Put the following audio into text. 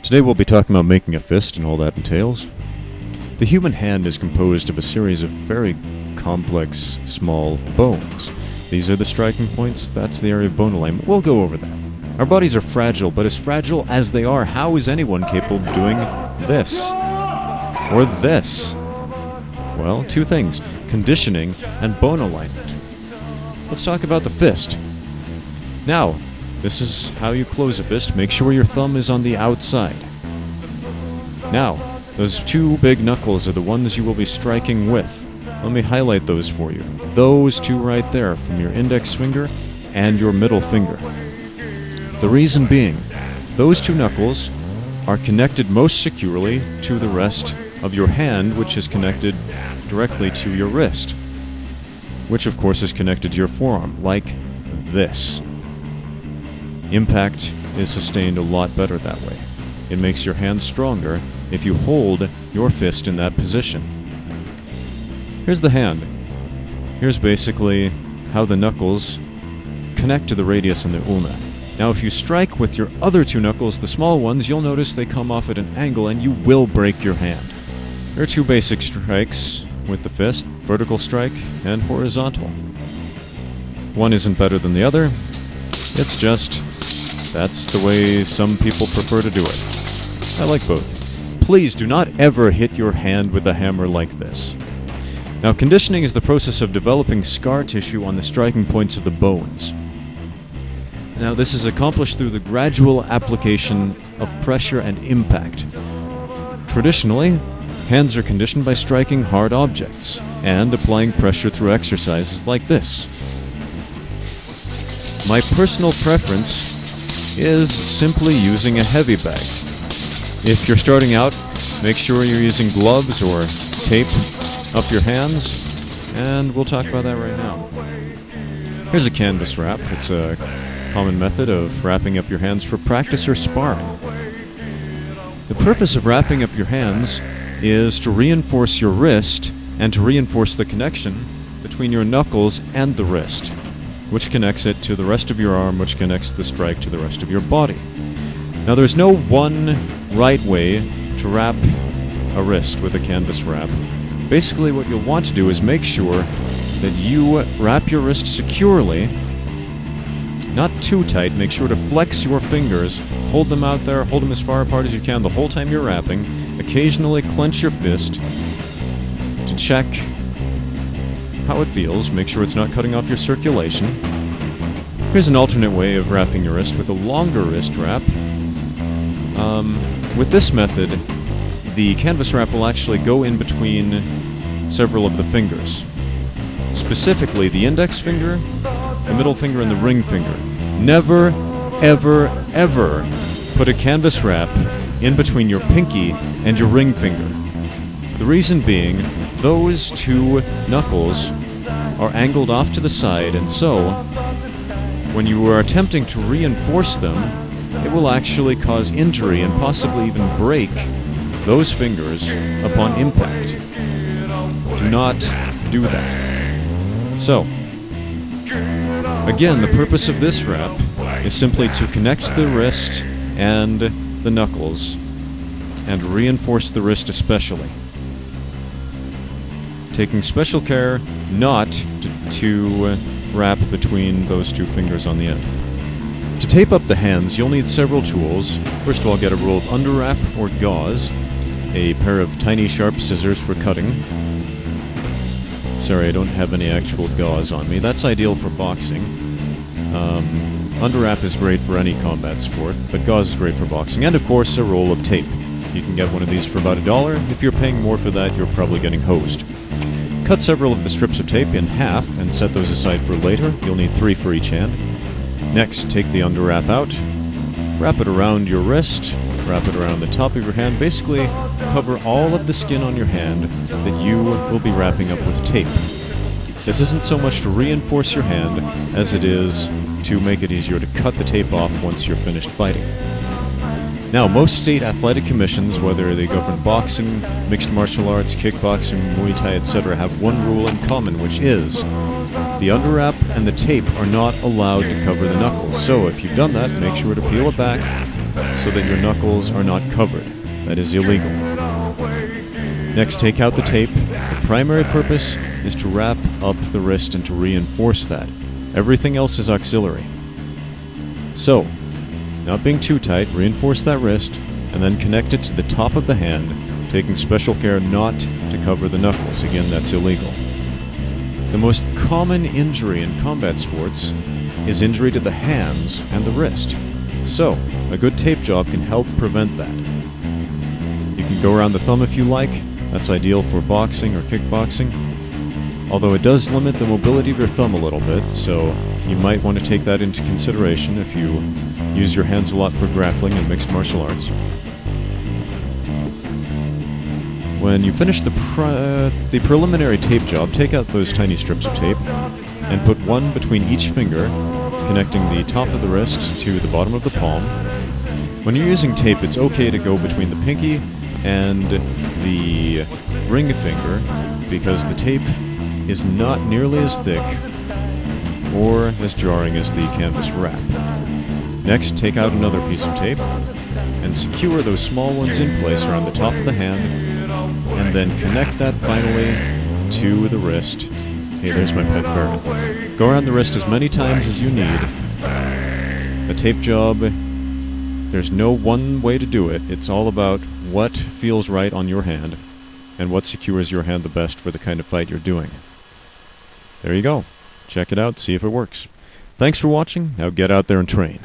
Today we'll be talking about making a fist and all that entails. The human hand is composed of a series of very complex, small bones. These are the striking points, that's the area of bone alignment. We'll go over that. Our bodies are fragile, but as fragile as they are, how is anyone capable of doing this? Or this? Well, two things, conditioning and bone alignment. Let's talk about the fist. Now, this is how you close a fist. Make sure your thumb is on the outside. Now, those two big knuckles are the ones you will be striking with. Let me highlight those for you. Those two right there, from your index finger and your middle finger. The reason being, those two knuckles are connected most securely to the rest of your hand, which is connected directly to your wrist, which of course is connected to your forearm, like this. Impact is sustained a lot better that way. It makes your hand stronger if you hold your fist in that position. Here's the hand. Here's basically how the knuckles connect to the radius and the ulna. Now if you strike with your other two knuckles, the small ones, you'll notice they come off at an angle and you will break your hand. There are two basic strikes with the fist, vertical strike and horizontal. One isn't better than the other. It's just, that's the way some people prefer to do it. I like both. Please do not ever hit your hand with a hammer like this. Now, conditioning is the process of developing scar tissue on the striking points of the bones. Now, this is accomplished through the gradual application of pressure and impact. Traditionally, hands are conditioned by striking hard objects and applying pressure through exercises like this. My personal preference is simply using a heavy bag. If you're starting out, make sure you're using gloves or tape up your hands, and we'll talk about that right now. Here's a canvas wrap. It's a common method of wrapping up your hands for practice or sparring. The purpose of wrapping up your hands is to reinforce your wrist and to reinforce the connection between your knuckles and the wrist, which connects it to the rest of your arm, which connects the strike to the rest of your body. Now, there's no one right way to wrap a wrist with a canvas wrap. Basically, what you'll want to do is make sure that you wrap your wrist securely, not too tight. Make sure to flex your fingers, hold them out there, hold them as far apart as you can the whole time you're wrapping. Occasionally clench your fist to check how it feels. Make sure it's not cutting off your circulation. Here's an alternate way of wrapping your wrist with a longer wrist wrap. With this method, the canvas wrap will actually go in between several of the fingers. Specifically, the index finger, the middle finger, and the ring finger. Never, ever, ever put a canvas wrap in between your pinky and your ring finger. The reason being, those two knuckles are angled off to the side, and so when you are attempting to reinforce them, it will actually cause injury and possibly even break those fingers upon impact. Do not do that. So, again, the purpose of this wrap is simply to connect the wrist and the knuckles and reinforce the wrist especially. Taking special care not to wrap between those two fingers on the end. To tape up the hands, you'll need several tools. First of all, get a roll of underwrap or gauze, a pair of tiny sharp scissors for cutting. Sorry, I don't have any actual gauze on me. That's ideal for boxing. Underwrap is great for any combat sport, but gauze is great for boxing. And of course, a roll of tape. You can get one of these for about $1. If you're paying more for that, you're probably getting hosed. Cut several of the strips of tape in half and set those aside for later. You'll need 3 for each hand. Next, take the underwrap out, wrap it around your wrist, wrap it around the top of your hand, basically cover all of the skin on your hand that you will be wrapping up with tape. This isn't so much to reinforce your hand as it is to make it easier to cut the tape off once you're finished fighting. Now, most state athletic commissions, whether they govern boxing, mixed martial arts, kickboxing, Muay Thai, etc., have one rule in common, which is the underwrap and the tape are not allowed to cover the knuckles. So if you've done that, make sure to peel it back, so that your knuckles are not covered. That is illegal. Next, take out the tape. The primary purpose is to wrap up the wrist and to reinforce that. Everything else is auxiliary. So, not being too tight, reinforce that wrist, and then connect it to the top of the hand, taking special care not to cover the knuckles. Again, that's illegal. The most common injury in combat sports is injury to the hands and the wrist. So, a good tape job can help prevent that. You can go around the thumb if you like. That's ideal for boxing or kickboxing. Although it does limit the mobility of your thumb a little bit, so you might want to take that into consideration if you use your hands a lot for grappling and mixed martial arts. When you finish the preliminary tape job, take out those tiny strips of tape and put one between each finger, connecting the top of the wrist to the bottom of the palm. When you're using tape, it's okay to go between the pinky and the ring finger because the tape is not nearly as thick or as jarring as the canvas wrap. Next, take out another piece of tape and secure those small ones in place around the top of the hand, and then connect that finally to the wrist. Hey, there's my pet bird. Go around the wrist as many times as you need. A tape job, there's no one way to do it. It's all about what feels right on your hand and what secures your hand the best for the kind of fight you're doing. There you go. Check it out, see if it works. Thanks for watching. Now get out there and train.